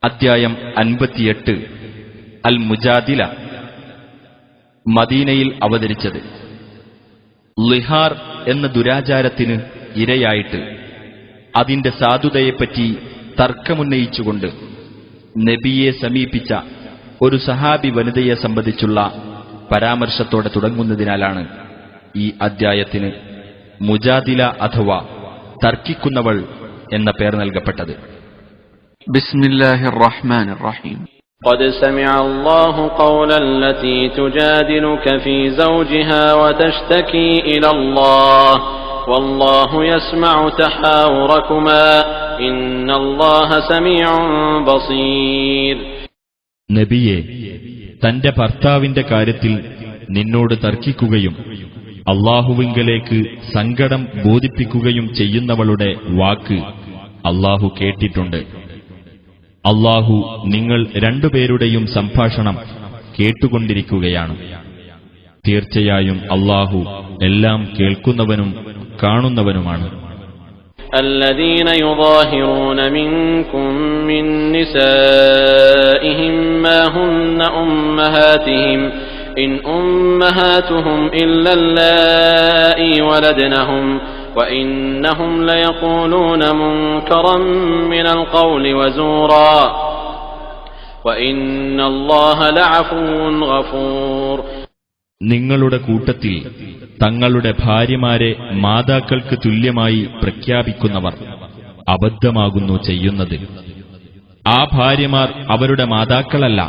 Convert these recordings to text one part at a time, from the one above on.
അദ്ധ്യായം 58 അൽ മുജാദില. മദീനയിൽ അവതരിച്ചത്. ലിഹാർ എന്ന ദുരാചാരത്തിന് ഇരയായിട്ട് അതിന്റെ സാധുതയെപ്പറ്റി തർക്കമുന്നയിച്ചുകൊണ്ട് നബിയെ സമീപിച്ച ഒരു സഹാബി വനിതയെ സംബന്ധിച്ചുള്ള പരാമർശത്തോടെ തുടങ്ങുന്നതിനാലാണ് ഈ അദ്ധ്യായത്തിന് മുജാദില അഥവാ തർക്കിക്കുന്നവൾ എന്ന പേർ നൽകപ്പെട്ടത്. ബിസ്മില്ലാഹിർ റഹ്മാനിർ റഹീം. قد سمع الله قول التي تجادلك في زوجها وتشتكي إلى الله والله يسمع تحاوركما إن الله سميع بصير. നബിയെ, തന്റെ ഭർത്താവിന്റെ കാര്യത്തിൽ നിന്നോട് തർക്കിക്കുകയും അല്ലാഹുവിങ്കലേക്ക് സങ്കടം ബോധിപ്പിക്കുകയും ചെയ്യുന്നവളുടെ വാക്ക് അല്ലാഹു കേട്ടിട്ടുണ്ട്. അല്ലാഹു നിങ്ങൾ രണ്ടുപേരുടെയും സംഭാഷണം കേട്ടുകൊണ്ടിരിക്കുകയാണ്. തീർച്ചയായും അല്ലാഹു എല്ലാം കേൾക്കുന്നവനും കാണുന്നവനുമാണ്. الذين يظاهرون منكم من نسائهم ما هن أمهاتهم إن أمهاتهم إلا اللائي ولدنهم وإنهم ليقولون منكرا من القول وزورا وإن الله لعفو غفور. നിങ്ങളുടെ കൂട്ടത്തിൽ തങ്ങളുടെ ഭാര്യമാരെ മാതാക്കൾക്ക് തുല്യമായി പ്രഖ്യാപിക്കുന്നവർ അബദ്ധമാകുന്നു ചെയ്യുന്നത്. ആ ഭാര്യമാർ അവരുടെ മാതാക്കളല്ല.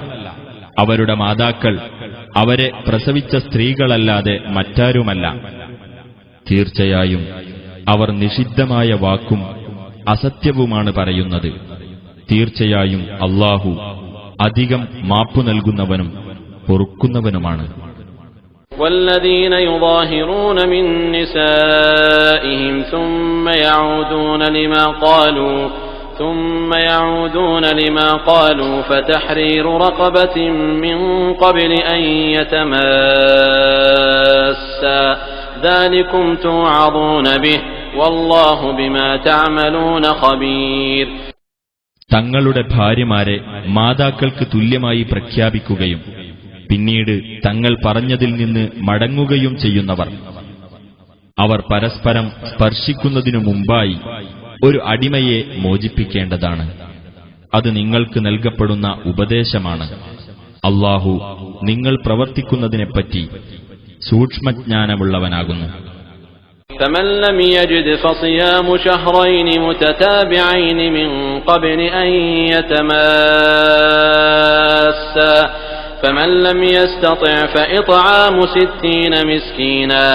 അവരുടെ മാതാക്കൾ അവരെ പ്രസവിച്ച സ്ത്രീകളല്ലാതെ മറ്റാരുമല്ല. തീർച്ചയായും അവർ നിഷിദ്ധമായ വാക്കും അസത്യവുമാണ് പറയുന്നത്. തീർച്ചയായും അല്ലാഹു അധികം മാപ്പു നൽകുന്നവനും പൊറുക്കുന്നവനുമാണ്. والذين يظاهرون من نسائهم ثم يعودون لما قالوا فتحرير رقبة من قبل أن يتماسا ذلكم توعظون به والله بما تعملون خبير. തങ്ങളുടെ ഭാര്യമാരെ മാതാക്കൾക്ക് തുല്യമായി പ്രഖ്യാപിക്കുകയും പിന്നീട് തങ്ങൾ പറഞ്ഞതിൽ നിന്ന് മടങ്ങുകയും ചെയ്യുന്നവർ, അവർ പരസ്പരം സ്പർശിക്കുന്നതിനു മുമ്പായി ഒരു അടിമയെ മോചിപ്പിക്കേണ്ടതാണ്. അത് നിങ്ങൾക്ക് നൽകപ്പെടുന്ന ഉപദേശമാണ്. അല്ലാഹു നിങ്ങൾ പ്രവർത്തിക്കുന്നതിനെപ്പറ്റി സൂക്ഷ്മജ്ഞാനമുള്ളവനാകുന്നു. فمن لم يجد فصيام شهرين متتابعين من قبل أن يتماسا فمن لم يستطع فإطعام 60 مسكينا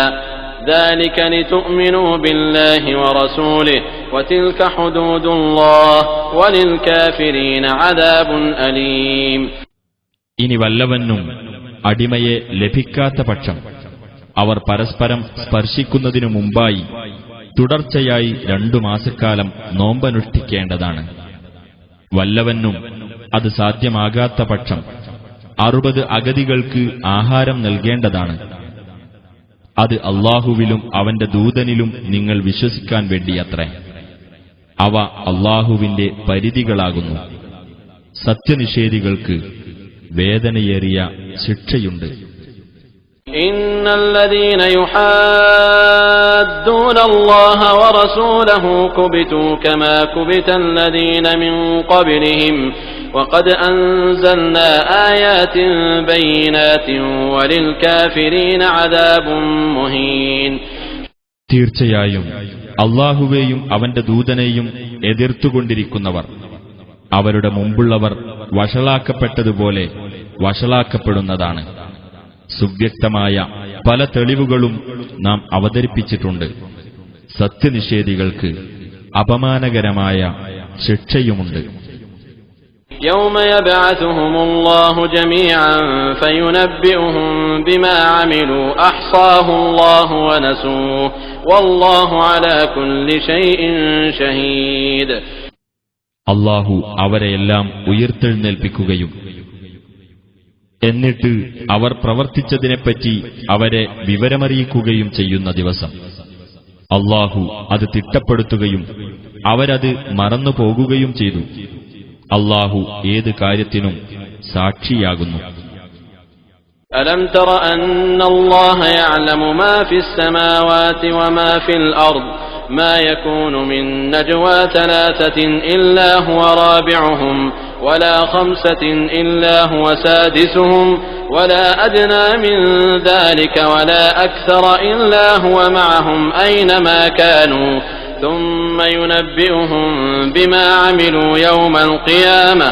ذلك لتؤمنوا بالله ورسوله وتلك حدود الله وللكافرين عذاب أليم. ഇനി വല്ലവനും അടിമയെ ലഭിക്കാത്ത പക്ഷം അവർ പരസ്പരം സ്പർശിക്കുന്നതിനു മുമ്പായി തുടർച്ചയായി 2 മാസക്കാലം നോമ്പനുഷ്ഠിക്കേണ്ടതാണ്. വല്ലവനും അത് സാധ്യമാകാത്ത പക്ഷം 60 അഗതികൾക്ക് ആഹാരം നൽകേണ്ടതാണ്. അത് അല്ലാഹുവിലും അവന്റെ ദൂതനിലും നിങ്ങൾ വിശ്വസിക്കാൻ വേണ്ടിയത്രേ. അവ അല്ലാഹുവിന്റെ പരിധികളാകുന്നു. സത്യനിഷേധികൾക്ക് വേദനയേറിയ ശിക്ഷയുണ്ട്. إن الذين يحادون الله ورسوله كبتوا كما كبت الذين من قبلهم وقد أنزلنا آيات بينات وللكافرين عذاب مهين. തീർച്ചയായും അല്ലാഹുവേയും അവന്റെ ദൂതനെയും എതിർത്തുകൊണ്ടിരിക്കുന്നവർ അവരുടെ മുമ്പുള്ളവർ വഷളാക്കപ്പെട്ടതുപോലെ വഷളാക്കപ്പെടുന്നതാണ്. സുവ്യക്തമായ പല തെളിവുകളും നാം അവതരിപ്പിച്ചിട്ടുണ്ട്. സത്യനിഷേധികൾക്ക് അപമാനകരമായ ശിക്ഷയുമുണ്ട്. يوم يبعثهم الله جميعا فينبئهم بما عملوا أحصاه الله ونسوه والله على كل شيء شهيد. അല്ലാഹു അവരെയെല്ലാം ഉയർത്തെഴുന്നേൽപ്പിക്കുകയും എന്നിട്ട് അവർ പ്രവർത്തിച്ചതിനെപ്പറ്റി അവരെ വിവരമറിയിക്കുകയും ചെയ്യുന്ന ദിവസം അല്ലാഹു അത് തിട്ടപ്പെടുത്തുകയും അവരത് മറന്നുപോകുകയും ചെയ്തു. അല്ലാഹു ഏത് കാര്യത്തിനും സാക്ഷിയാകുന്നു. ألم تر أن الله يعلم ما في السماوات وما في الأرض ما يكون من نجوى ثلاثة إلا هو رابعهم ولا خمسة إلا هو سادسهم ولا أدنى من ذلك ولا أكثر إلا هو معهم أينما كانوا ثم ينبئهم بما عملوا يوم القيامة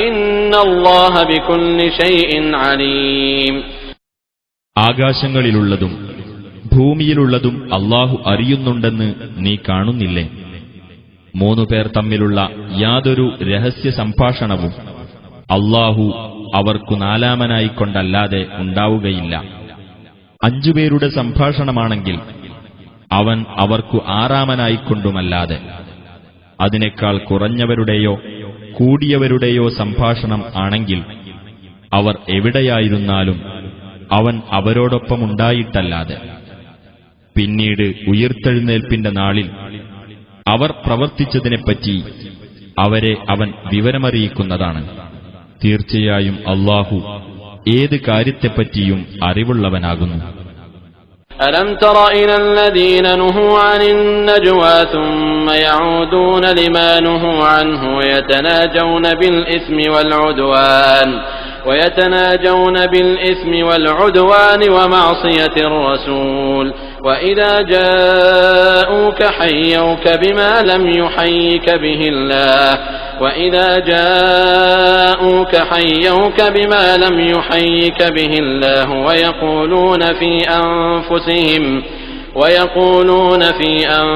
إن الله بكل شيء عليم. ആകാശങ്ങളിലുള്ളതും ഭൂമിയിലുള്ളതും അല്ലാഹു അറിയുന്നുണ്ടെന്ന് നീ കാണുന്നില്ലേ? മൂന്നുപേർ തമ്മിലുള്ള യാതൊരു രഹസ്യ സംഭാഷണവും അല്ലാഹു അവർക്കു നാലാമനായിക്കൊണ്ടല്ലാതെ ഉണ്ടാവുകയില്ല. 5 പേരുടെ സംഭാഷണമാണെങ്കിൽ അവൻ അവർക്കു 6-ാമനായിക്കൊണ്ടുമല്ലാതെ. അതിനേക്കാൾ കുറഞ്ഞവരുടെയോ കൂടിയവരുടെയോ സംഭാഷണം ആണെങ്കിൽ അവർ എവിടെയായിരുന്നാലും അവൻ അവരോടൊപ്പമുണ്ടായിട്ടല്ലാതെ. പിന്നീട് ഉയിർത്തെഴുന്നേൽപ്പിന്റെ നാളിൽ അവർ പ്രവർത്തിച്ചതിനെപ്പറ്റി അവരെ അവൻ വിവരമറിയിക്കുന്നതാണ്. തീർച്ചയായും അല്ലാഹു ഏത് കാര്യത്തെപ്പറ്റിയും അറിവുള്ളവനാകുന്നു. ألم تر إلى الذين نهوا عن النجوى ثم يعودون لما نهوا عنه ويتناجون بالإثم والعدوان ومعصية الرسول وإذا جاءوك حيوك بما لم يحيك به الله ويقولون في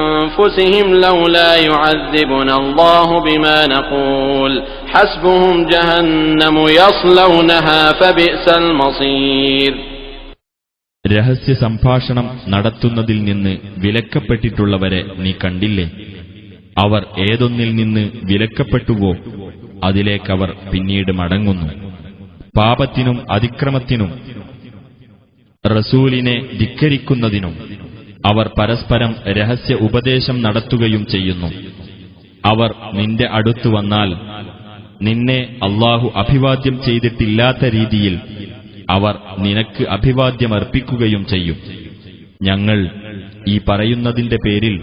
أنفسهم لولا يعذبنا الله بما نقول حسبهم جهنم يصلونها فبئس المصير. രഹസ്യ സംഭാഷണം നടത്തുന്നതിൽ നിന്ന് വിലക്കപ്പെട്ടിട്ടുള്ളവരെ നീ കണ്ടില്ലേ? അവർ ഏതൊന്നിൽ നിന്ന് വിലക്കപ്പെട്ടുവോ അതിലേക്കവർ പിന്നീട് മടങ്ങുന്നു. പാപത്തിനും അതിക്രമത്തിനും റസൂലിനെ ധിക്കരിക്കുന്നതിനും അവർ പരസ്പരം രഹസ്യ ഉപദേശം നടത്തുകയും ചെയ്യുന്നു. അവർ നിന്റെ അടുത്തു വന്നാൽ നിന്നെ അല്ലാഹു അഭിവാദ്യം ചെയ്തിട്ടില്ലാത്ത രീതിയിൽ അവർ നിനക്ക് അഭിവാദ്യമർപ്പിക്കുകയും ചെയ്യും. ഞങ്ങൾ ഈ പറയുന്നതിന്റെ പേരിൽ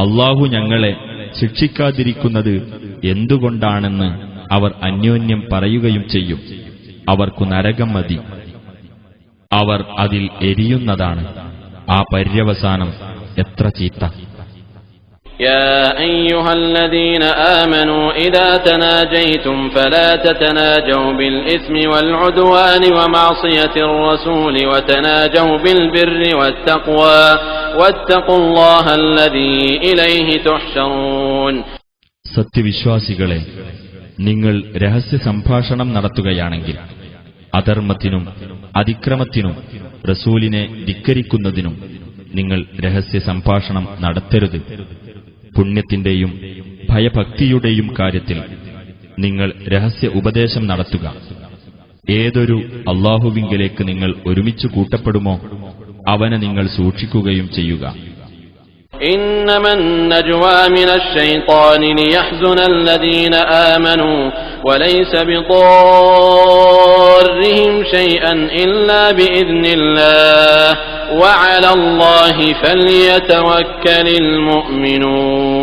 അല്ലാഹു ഞങ്ങളെ ശിക്ഷിക്കാതിരിക്കുന്നത് എന്തുകൊണ്ടാണെന്ന് അവർ അന്യോന്യം പറയുകയും ചെയ്യും. അവർക്കു നരകം മതി, അവർ അതിൽ എരിയുന്നതാണ്. ആ പര്യവസാനം എത്ര ചീത്ത. يا أيها الذين آمنوا إذا تناجيتم فلا تتناجوا بالإثم والعدوان ومعصية الرسول وتناجوا بالبر والتقوى واتقوا الله الذي إليه تحشرون. സത്യവിശ്വാസികളെ, നിങ്ങൾ രഹസ്യ സംഭാഷണം നടത്തുകയാണെങ്കിൽ അധർമ്മത്തിനും അതിക്രമത്തിനും റസൂലിനെ ധിക്കരിക്കുന്നതിനും നിങ്ങൾ രഹസ്യ സംഭാഷണം നടത്തരുത്. പുണ്യത്തിന്റെയും ഭയഭക്തിയുടെയും കാര്യത്തിൽ നിങ്ങൾ രഹസ്യ ഉപദേശം നടത്തുക. ഏതൊരു അല്ലാഹുവിങ്കലേക്ക് നിങ്ങൾ ഒരുമിച്ച് കൂട്ടപ്പെടുമോ അവനെ നിങ്ങൾ സൂക്ഷിക്കുകയും ചെയ്യുക. إنما النجوى من الشيطان ليحزن الذين آمنوا وليس بضارهم شيئا إلا بإذن الله وعلى الله فليتوكل المؤمنون.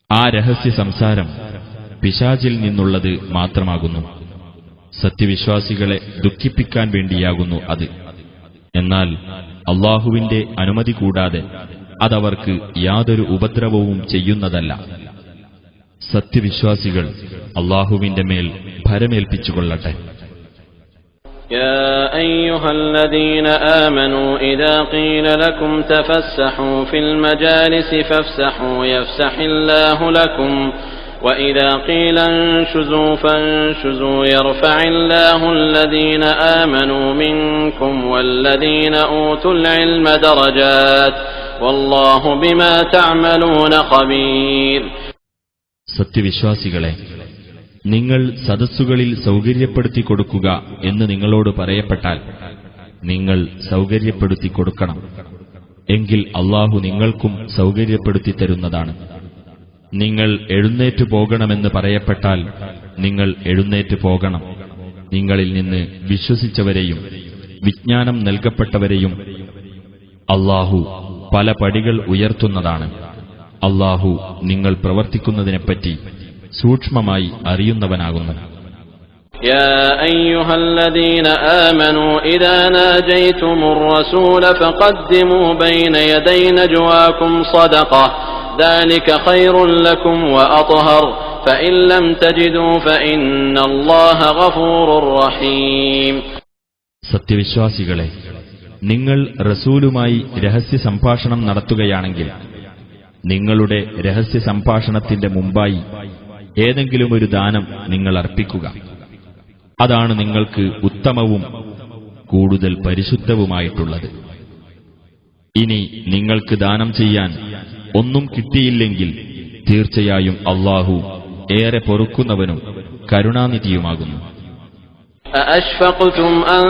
ആ രഹസ്യ സംസാരം പിശാചിൽ നിന്നുള്ളത് മാത്രമാകുന്നു. സത്യവിശ്വാസികളെ ദുഃഖിപ്പിക്കാൻ വേണ്ടിയാകുന്നു അത്. എന്നാൽ അല്ലാഹുവിന്റെ അനുമതി കൂടാതെ അതവർക്ക് യാതൊരു ഉപദ്രവവും ചെയ്യുന്നതല്ല. സത്യവിശ്വാസികൾ അല്ലാഹുവിന്റെ മേൽ ഭരമേൽപ്പിച്ചുകൊള്ളട്ടെ. يا أيها الذين آمنوا إذا قيل لكم تفسحوا في المجالس فافسحوا يفسح الله لكم وإذا قيل انشزوا فانشزوا يرفع الله الذين آمنوا منكم والذين أوتوا العلم درجات والله بما تعملون خبير. സത്യവിശ്വാസികളെ, നിങ്ങൾ സദസ്സുകളിൽ സൗകര്യപ്പെടുത്തി കൊടുക്കുക എന്ന് നിങ്ങളോട് പറയപ്പെട്ടാൽ നിങ്ങൾ സൗകര്യപ്പെടുത്തി കൊടുക്കണം. എങ്കിൽ അല്ലാഹു നിങ്ങൾക്കും സൗകര്യപ്പെടുത്തി തരുന്നതാണ്. നിങ്ങൾ എഴുന്നേറ്റു പോകണമെന്ന് പറയപ്പെട്ടാൽ നിങ്ങൾ എഴുന്നേറ്റു പോകണം. നിങ്ങളിൽ നിന്ന് വിശ്വസിച്ചവരെയും വിജ്ഞാനം നൽകപ്പെട്ടവരെയും അല്ലാഹു പല പടികൾ ഉയർത്തുന്നതാണ്. അല്ലാഹു നിങ്ങൾ പ്രവർത്തിക്കുന്നതിനെപ്പറ്റി സൂക്ഷ്മമായി അറിയുന്നവനാകുന്നു. يا أيها الذين آمنوا إذا ناجيتم الرسول فقدموا بين يدي نجواكم صدقة ذلك خير لكم وأطهر فإن لم تجدوا فإن الله غفور رحيم. സത്യവിശ്വാസികളെ, നിങ്ങൾ റസൂലുമായി രഹസ്യ സംഭാഷണം നടത്തുകയാണെങ്കിൽ നിങ്ങളുടെ രഹസ്യ സംഭാഷണത്തിന്റെ മുമ്പായി ഏതെങ്കിലും ഒരു ദാനം നിങ്ങൾ അർപ്പിക്കുക. അതാണ് നിങ്ങൾക്ക് ഉത്തമവും കൂടുതൽ പരിശുദ്ധവുമായിട്ടുള്ളത്. ഇനി നിങ്ങൾക്ക് ദാനം ചെയ്യാൻ ഒന്നും കിട്ടിയില്ലെങ്കിൽ തീർച്ചയായും അല്ലാഹു ഏറെ പൊറുക്കുന്നവനും കരുണാനിധിയുമാകുന്നു. أأشفقتم أن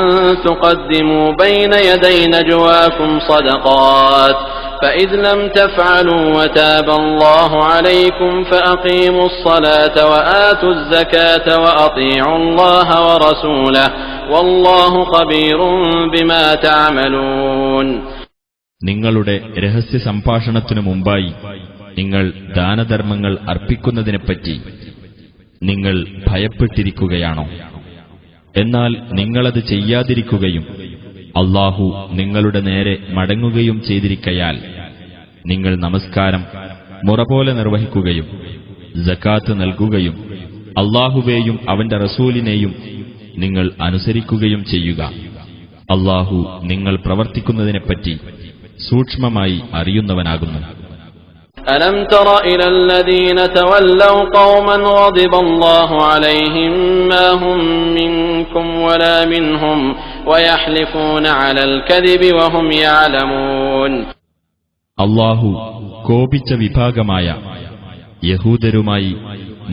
تقدموا بين يدي نجواكم صدقات فإذ لم تفعلوا وتاب الله عليكم فأقيموا الصلاة وآتوا الزكاة وأطيعوا الله ورسوله والله خبير بما تعملون. നിങ്ങളുടെ രഹസ്യ സംഭാഷണത്തിനു മുമ്പായി നിങ്ങൾ ദാനധർമ്മങ്ങൾ അർപ്പിക്കുന്നതിനെപ്പറ്റി നിങ്ങൾ ഭയപ്പെട്ടിരിക്കുകയാണോ? എന്നാൽ നിങ്ങളത് ചെയ്യാതിരിക്കുകയും അല്ലാഹു നിങ്ങളുടെ നേരെ മടങ്ങുകയും ചെയ്തിരിക്കയാൽ നിങ്ങൾ നമസ്കാരം മുറപോലെ നിർവഹിക്കുകയും സകാത്ത് നൽകുകയും അല്ലാഹുവേയും അവന്റെ റസൂലിനെയും നിങ്ങൾ അനുസരിക്കുകയും ചെയ്യുക. അല്ലാഹു നിങ്ങൾ പ്രവർത്തിക്കുന്നതിനെപ്പറ്റി സൂക്ഷ്മമായി അറിയുന്നവനാകുന്നു. ألم تر إلى الذين تولوا قوما غضب الله عليهم ما هم منكم ولا منهم ويحلفون على الكذب وهم يعلمون. അല്ലാഹു കോപിച്ച വിഭാഗമായ യഹൂദരുമായി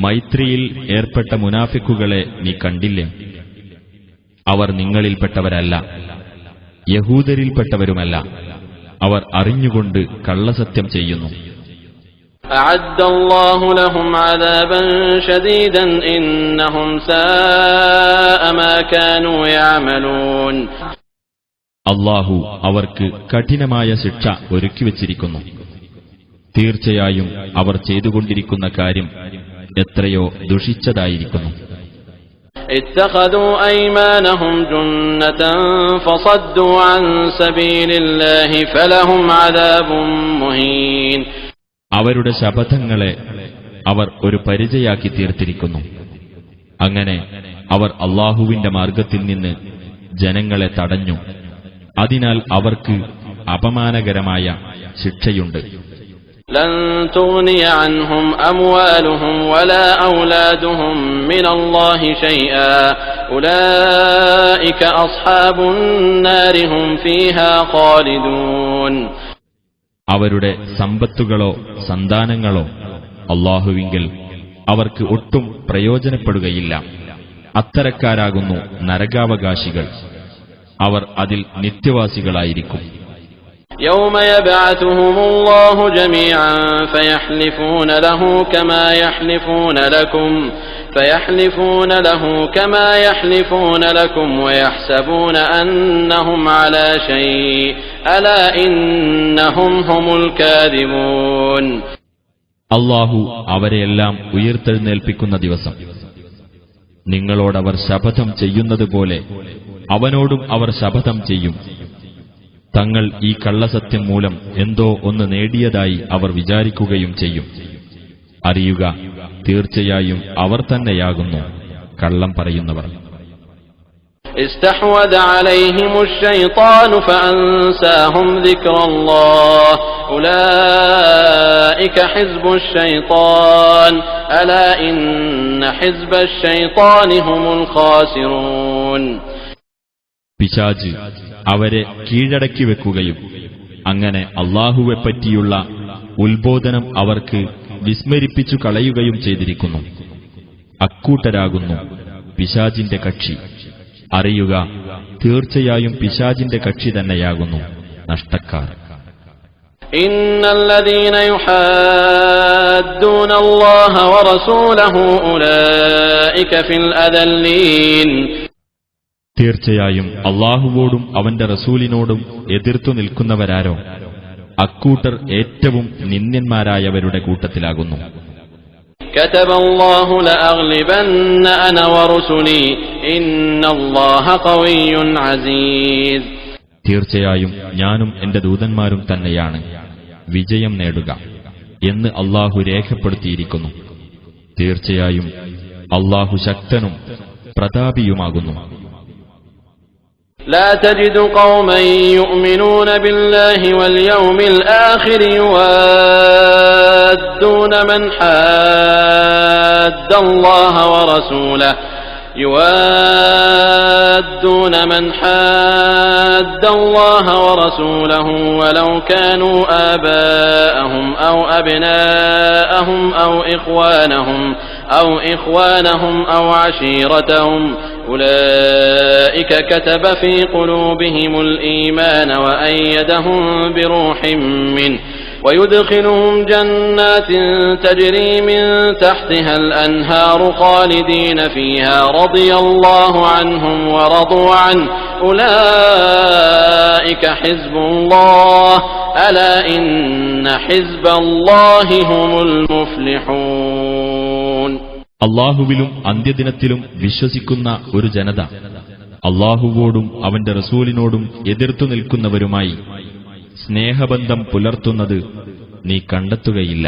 മൈത്രിയിൽ ഏർപ്പെട്ട മുനാഫിക്കുകളെ നീ കണ്ടില്ലേ? അവർ നിങ്ങളിൽപ്പെട്ടവരല്ല, യഹൂദരിൽപ്പെട്ടവരുമല്ല. അവർ അറിഞ്ഞുകൊണ്ട് കള്ളസത്യം ചെയ്യുന്നു. أعد الله لهم عذابا شديدا إنهم ساء ما كانوا يعملون. അല്ലാഹു അവർക്ക് കഠിനമായ ശിക്ഷ ഒരുക്കിവച്ചിരിക്കുന്നു. തീർച്ചയായും അവർ ചെയ്തുകൊണ്ടിരിക്കുന്ന കാര്യം എത്രയോ ദുഷിച്ചതായിരിക്കുന്നു. اتخذوا أيمانهم جنة فصدوا عن سبيل الله فلهم عذاب مهين. അവരുടെ ശപഥങ്ങളെ അവർ ഒരു പരിചയാക്കി തീർത്തിരിക്കുന്നു. അങ്ങനെ അവർ അല്ലാഹുവിന്റെ മാർഗത്തിൽ നിന്ന് ജനങ്ങളെ തടഞ്ഞു. അതിനാൽ അവർക്ക് അപമാനകരമായ ശിക്ഷയുണ്ട്. لن تغني عنهم أموالهم ولا أولادهم من الله شيئا أولئك أصحاب النار هم فيها خالدون. അവരുടെ സമ്പത്തുകളോ സന്താനങ്ങളോ അല്ലാഹുവിങ്കൽ അവർക്ക് ഒട്ടും പ്രയോജനപ്പെടുകയില്ല. അത്തരക്കാരാകുന്നു നരകാവകാശികൾ. അവർ അതിൽ നിത്യവാസികളായിരിക്കും. يوم يبعثهم الله جميعا فيحلفون له كما يحلفون لكم ويحسبون أنهم على شيء ألا إنهم هم الكاذبون. അല്ലാഹു അവരെയെല്ലാം ഉയർത്തെഴുന്നേൽപ്പിക്കുന്ന ദിവസം നിങ്ങളോടവർ ശപഥം ചെയ്യുന്നതുപോലെ അവനോടും അവർ ശപഥം ചെയ്യും. തങ്ങൾ ഈ കള്ളസത്യം മൂലം എന്തോ ഒന്ന് നേടിയതായി അവർ വിചാരിക്കുകയും ചെയ്യും. അറിയുക, തീർച്ചയായും അവർ തന്നെയാകുന്നു കള്ളം പറയുന്നവർ. استحوذ عليهم الشيطان فأنساهم ذكر الله أولئك حزب الشيطان ألا إن حزب الشيطان هم الخاسرون. പിശാച് അവരെ കീഴടക്കി വെക്കുകയും അങ്ങനെ അല്ലാഹുവെപ്പറ്റിയുള്ള ഉത്ബോധനം അവർക്ക് വിസ്മരിപ്പിച്ചു കളയുകയും ചെയ്തിരിക്കുന്നു. അക്കൂട്ടരാകുന്നു പിശാചിന്റെ കക്ഷി. അറിയുക, തീർച്ചയായും പിശാചിന്റെ കക്ഷി തന്നെയാകുന്നു നഷ്ടക്കാർ. ഇന്നല്ലദീന യുഹാദ്ദൂന അല്ലാഹ വറസൂലഹു ഉലൈക ഫിൽ അദല്ലീൻ. തീർച്ചയായും അല്ലാഹുവോടും അവന്റെ റസൂലിനോടും എതിർത്തു നിൽക്കുന്നവരാരോ അക്കൂട്ടർ ഏറ്റവും നിന്ദ്യന്മാരായവരുടെ കൂട്ടത്തിലാകുന്നു. കതബല്ലാഹു ലഅഗ്ലിബന്ന അന വറുസുലി ഇന്നല്ലാഹ ഖവിയ്യുൻ അസീസ്. തീർച്ചയായും ഞാനും എന്റെ ദൂതന്മാരും തന്നെയാണ് വിജയം നേടുക എന്ന് അല്ലാഹു രേഖപ്പെടുത്തിയിരിക്കുന്നു. തീർച്ചയായും അല്ലാഹു ശക്തനും പ്രതാപിയുമാകുന്നു. لا تجد قوما يؤمنون بالله واليوم الآخر يوادون من حاد الله ورسوله ولو كانوا آباءهم أو أبناءهم أو إخوانهم أو عشيرتهم أولئك كتب في قلوبهم الإيمان وأيدهم بروح منه ويدخلهم جنات تجري من تحتها الأنهار خالدين فيها رضي الله عنهم ورضوا عنه أولئك حزب الله ألا إن حزب الله هم المفلحون. അല്ലാഹുവിലും അന്ത്യദിനത്തിലും വിശ്വസിക്കുന്ന ഒരു ജനത അല്ലാഹുവോടും അവന്റെ റസൂലിനോടും എതിർത്തു നിൽക്കുന്നവരുമായി സ്നേഹബന്ധം പുലർത്തുന്നത് നീ കണ്ടെത്തുകയില്ല.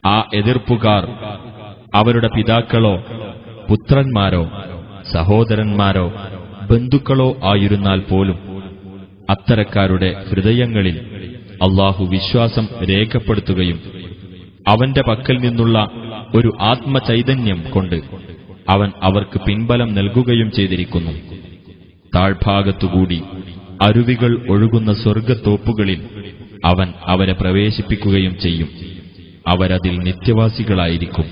ആ എതിർപ്പുകാർ അവരുടെ പിതാക്കളോ പുത്രന്മാരോ സഹോദരന്മാരോ ബന്ധുക്കളോ ആയിരുന്നാൽ പോലും അത്തരക്കാരുടെ ഹൃദയങ്ങളിൽ അല്ലാഹു വിശ്വാസം രേഖപ്പെടുത്തുകയും അവന്റെ പക്കൽ നിന്നുള്ള ഒരു ആത്മചൈതന്യം കൊണ്ട് അവൻ അവർക്ക് പിൻബലം നൽകുകയും ചെയ്തിരിക്കുന്നു. താഴ്ഭാഗത്തുകൂടി അരുവികൾ ഒഴുകുന്ന സ്വർഗ്ഗത്തോപ്പുകളിൽ അവൻ അവരെ പ്രവേശിപ്പിക്കുകയും ചെയ്യും. അവരതിൽ നിത്യവാസികളായിരിക്കും.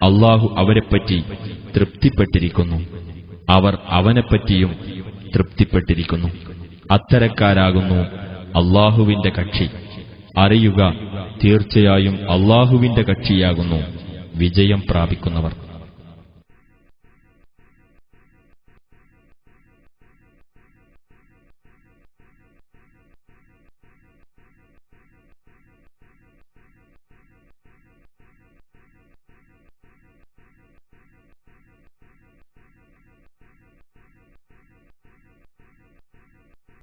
അല്ലാഹു അവരെപ്പറ്റി തൃപ്തിപ്പെട്ടിരിക്കുന്നു. അവർ അവനെപ്പറ്റിയും തൃപ്തിപ്പെട്ടിരിക്കുന്നു. അത്തരക്കാരാകുന്നു അല്ലാഹുവിന്റെ കക്ഷി. അറിയുക, തീർച്ചയായും അല്ലാഹുവിന്റെ കക്ഷിയാകുന്നു വിജയം പ്രാപിക്കുന്നവർ.